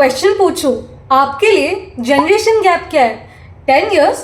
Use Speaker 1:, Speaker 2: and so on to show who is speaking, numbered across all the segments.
Speaker 1: Question पूछूं, आपके लिए जनरेशन गैप क्या है? 10 ईयर्स,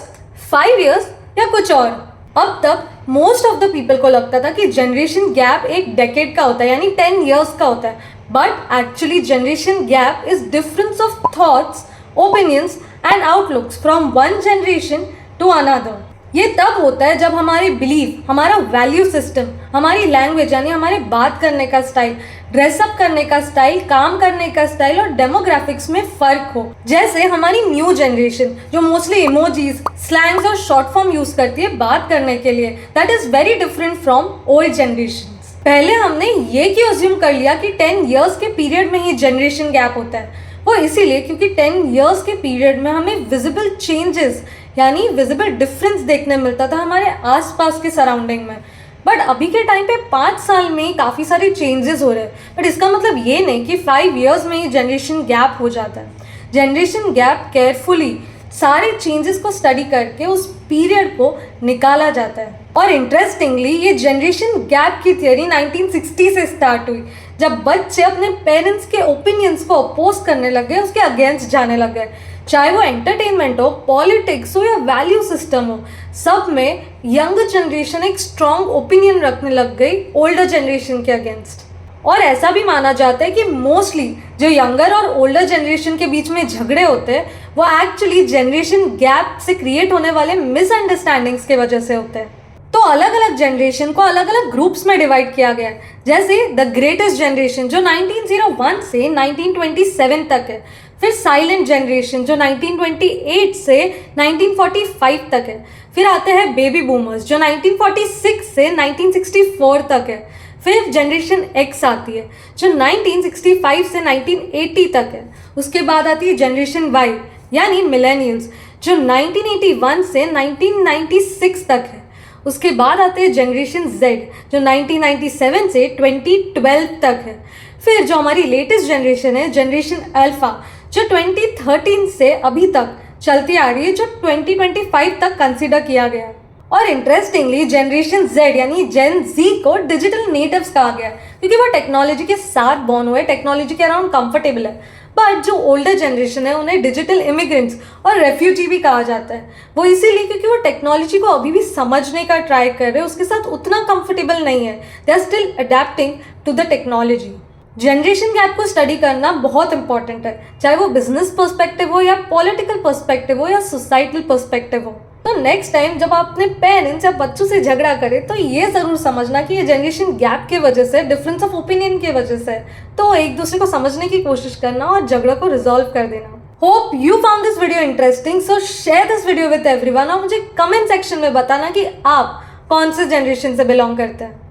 Speaker 1: 5 ईयर्स या कुछ और? अब तक मोस्ट ऑफ द पीपल को लगता था कि जनरेशन गैप एक डेकेड का होता है, यानी 10 ईयर्स का होता है. But actually generation gap is difference of thoughts, opinions and outlooks from one generation to another. ये तब होता है जब हमारे बिलीफ, हमारा वैल्यू सिस्टम, हमारी लैंग्वेज यानी हमारे बात करने का स्टाइल, ड्रेसअप करने का स्टाइल, काम करने का स्टाइल और डेमोग्राफिक्स में फर्क हो. जैसे हमारी न्यू जनरेशन जो मोस्टली इमोजीज, स्लैंग्स और शॉर्ट फॉर्म यूज करती है बात करने के लिए, that is very different from old generation. पहले हमने ये क्यों अज्यूम कर लिया कि 10 ईयर्स के पीरियड में ही जनरेशन गैप होता है? वो इसीलिए क्योंकि 10 ईयर्स के पीरियड में हमें विजिबल चेंजेस यानी विजिबल डिफरेंस देखने मिलता था हमारे आसपास के सराउंडिंग में. बट अभी के टाइम पे 5 साल में ही काफ़ी सारे चेंजेस हो रहे हैं. बट इसका मतलब ये नहीं कि 5 ईयर्स में ही जनरेशन गैप हो जाता है. जनरेशन गैप केयरफुली सारे चेंजेस को स्टडी करके उस पीरियड को निकाला जाता है. और इंटरेस्टिंगली ये जनरेशन गैप की थियरी 1960 से स्टार्ट हुई, जब बच्चे अपने पेरेंट्स के ओपिनियंस को अपोज करने लग गए, उसके अगेंस्ट जाने लग गए. चाहे वो एंटरटेनमेंट हो, पॉलिटिक्स हो या वैल्यू सिस्टम हो, सब में यंग जनरेशन एक स्ट्रॉन्ग ओपिनियन रखने लग गई ओल्डर जनरेशन के अगेंस्ट. और ऐसा भी माना जाता है कि मोस्टली जो यंगर और ओल्डर जनरेशन के बीच में झगड़े होते हैं वो एक्चुअली जनरेशन गैप से क्रिएट होने वाले मिसअंडरस्टैंडिंग्स के वजह से होते हैं. तो अलग अलग जनरेशन को अलग अलग ग्रुप्स में डिवाइड किया गया है. जैसे द ग्रेटेस्ट जनरेशन जो 1901 से 1927 तक है. फिर साइलेंट जनरेशन जो 1928 से 1945 तक है. फिर आते हैं बेबी बूमर्स जो 1946 से 1964 तक है. फिर जनरेशन एक्स आती है जो 1965 से 1980 तक है. उसके बाद आती है जनरेशन वाई यानी मिलेनियल्स जो 1981 से 1996 तक है. उसके बाद आते हैं जनरेशन जेड जो 1997 से 2012 तक है. फिर जो हमारी लेटेस्ट जनरेशन है जनरेशन अल्फा जो 2013 से अभी तक चलती आ रही है, जो 2025 तक कंसिडर किया गया. और इंटरेस्टिंगली जनरेशन जेड यानी जेन जी को डिजिटल नेटिव्स कहा गया क्योंकि वो टेक्नोलॉजी के साथ बॉर्न हुए, टेक्नोलॉजी के अराउंड कंफर्टेबल है. बट जो ओल्डर जनरेशन है उन्हें डिजिटल इमिग्रेंट्स और रेफ्यूजी भी कहा जाता है. वो इसीलिए क्योंकि वो टेक्नोलॉजी को अभी भी समझने का ट्राई कर रहे हैं, उसके साथ उतना कंफर्टेबल नहीं है. They are still adapting to the technology. Generation gap को स्टडी करना बहुत इंपॉर्टेंट है, चाहे वो बिजनेस पर्सपेक्टिव हो या पॉलिटिकल पर्सपेक्टिव हो या सोसाइटल पर्सपेक्टिव हो. तो नेक्स्ट टाइम जब आप अपने पेरेंट्स या बच्चों से झगड़ा करें तो ये ज़रूर समझना कि ये जनरेशन गैप की वजह से, डिफरेंस ऑफ ओपिनियन की वजह से, तो एक दूसरे को समझने की कोशिश करना और झगड़ा को रिजॉल्व कर देना. Hope you found this video interesting, so share this video with everyone और मुझे कमेंट सेक्शन में बताना कि आप कौन से जनरेशन से बिलोंग करते हैं.